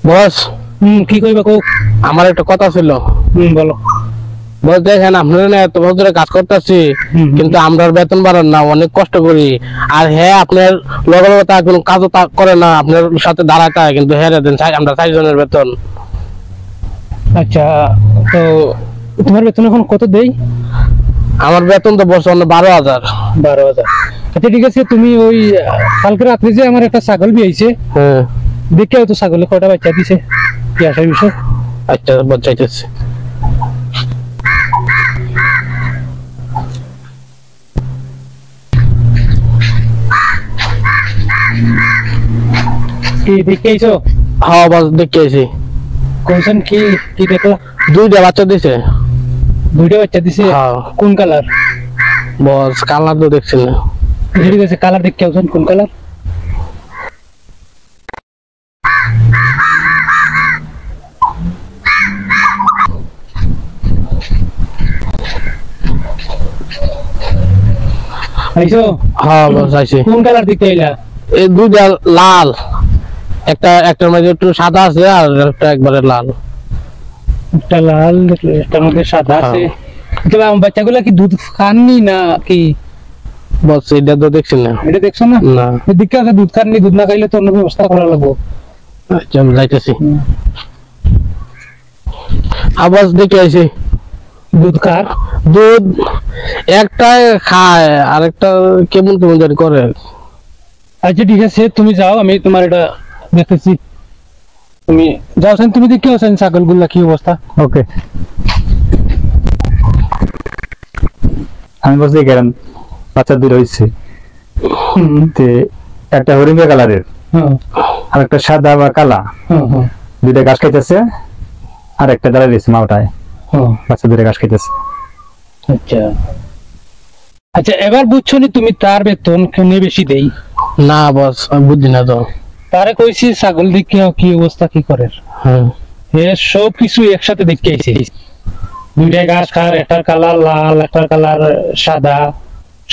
বস কি কইবা কও। আমার একটা কথা ছিল। বলো। বস দেখেন আপনারা না এত বছর ধরে কাজ করতেছি, কিন্তু আমরা বেতন বাড়ান না, অনেক কষ্ট করি। আর হ্যাঁ আপনার লগে লগে তা কোনো কাজও করে না, আপনার সাথে দাঁড়ায় থাকে, কিন্তু হ্যাঁ দেন আমরা 4 জনের বেতন। আচ্ছা, তো তোমার বেতন এখন কত দেই? আমার বেতন তো বছর 12,000। 12,000। আচ্ছা ঠিক আছে, তুমি ওই কালকে রাত্রে যে আমার একটা ছাগল বিয়েছে, হ্যাঁ দেখে তো ছাগলে কয়টা বাচ্চা দিছে, কি আসার বিষয়? আচ্ছা বলচাইতেছি। কি দেখেছো? হ্যাঁ বস দেখেছি। কোনছেন কি কি দেখো? 2টা বাচ্চা দিছে। 2টা বাচ্চা দিছে? হ্যাঁ। কোন কালার? বস কালার তো দেখছি না। ঠিক আছে, কালার দেখে আছেন, কোন কালার? আইছো? হ্যাঁ বস আইছি। কোন কালার দেখতে আইলা? এই 2টা লাল, একটার মধ্যে একটু সাদা আছে আর একটা একবারে লাল। একটা লাল, একটার মধ্যে সাদা আছে। তবে আমার বাচ্চাগুলা কি দুধ খাননি না কি? বস এটা তো দেখছি না। এটা দেখছো না? না। এদিকে আছে দুধ খাননি, দুধ না খাইলে তো অন্য ব্যবস্থা করা লাগবো। আচ্ছা আমি যাইতেছি। আবার দেখে আইছি। দুধ খার? দুধ একটা খায় আর একটা কেমন কেমন জানি করে। আচ্ছা ঠিক আছে, তুমি যাও, আমি তোমার এটা দেখতেছি। তুমি যাও, তুমি দেখে আছেন ছাগল গুলা কি অবস্থা। ওকে, আমি বলছি কেন বাচ্চা 2 হয়েছে, একটা হরিঙ্গা কালারের আর একটা সাদা বা কালা, 2টা ঘাস খাইতেছে আর একটা দাঁড়ায় রয়েছে মাওটায়, বাচ্চা 2টা ঘাস খাইতেছে। আচ্ছা আচ্ছা, এবার বুঝছো নি তুমি তার বেতন কেন বেশি দেই? না বস আমি বুঝি না তো। তারে কইছি ছাগল দেখে কি অবস্থা কি করে, হ্যাঁ সব কিছু একসাথে দেখে আইছি। 2টা ঘাস খার, একটার কালার লাল, একটার কালার সাদা,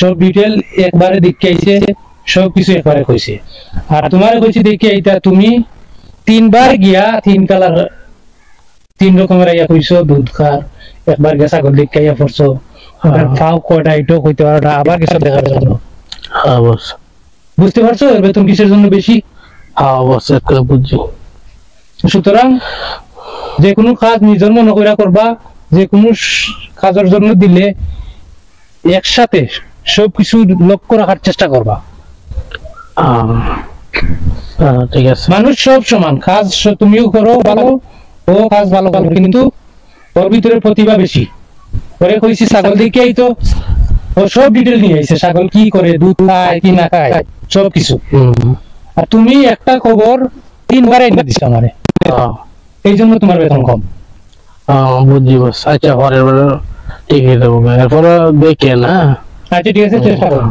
সব ডিটেল একবারে দেখে আইছে, সব কিছু একবারে কইছে। আর তোমার কইছি দেখে এইটা তুমি 3বার গিয়া 3 কালার 3 রকমের আইয়া কইছো দুধ খার, একবার গিয়া ছাগল দেখে আইয়া পড়ছো, ফাও কয়টা আইটো কইতে পারো, আবার কিছু দেখার জন্য। হ্যাঁ বস বুঝতে পারছো এর বেতন কিসের জন্য বেশি? হ্যাঁ বস একটা বুঝছি। সুতরাং যে কোনো কাজ নিজের মনে করে করবা, যে কোনো কাজের জন্য দিলে একসাথে সবকিছু লক্ষ্য রাখার চেষ্টা করবা। ঠিক আছে। মানুষ সব সমান, কাজ তুমিও করো ভালো, ও কাজ ভালো করো, কিন্তু ওর ভিতরে প্রতিভা বেশি। পরে কইছি ছাগল দেখেই তো ও সব ডিটেল নিয়ে আইছে, ছাগল কি করে, দুধ খায় কি না খায়, সব কিছু। আর তুমি একটা খবর 3বার এনে দিছো আমারে, এই জন্য তোমার বেতন কম। বুঝছি বস। আচ্ছা পরের বার ঠিক হয়ে যাবো, এরপরে দেখে না। আচ্ছা ঠিক আছে, চেষ্টা করো।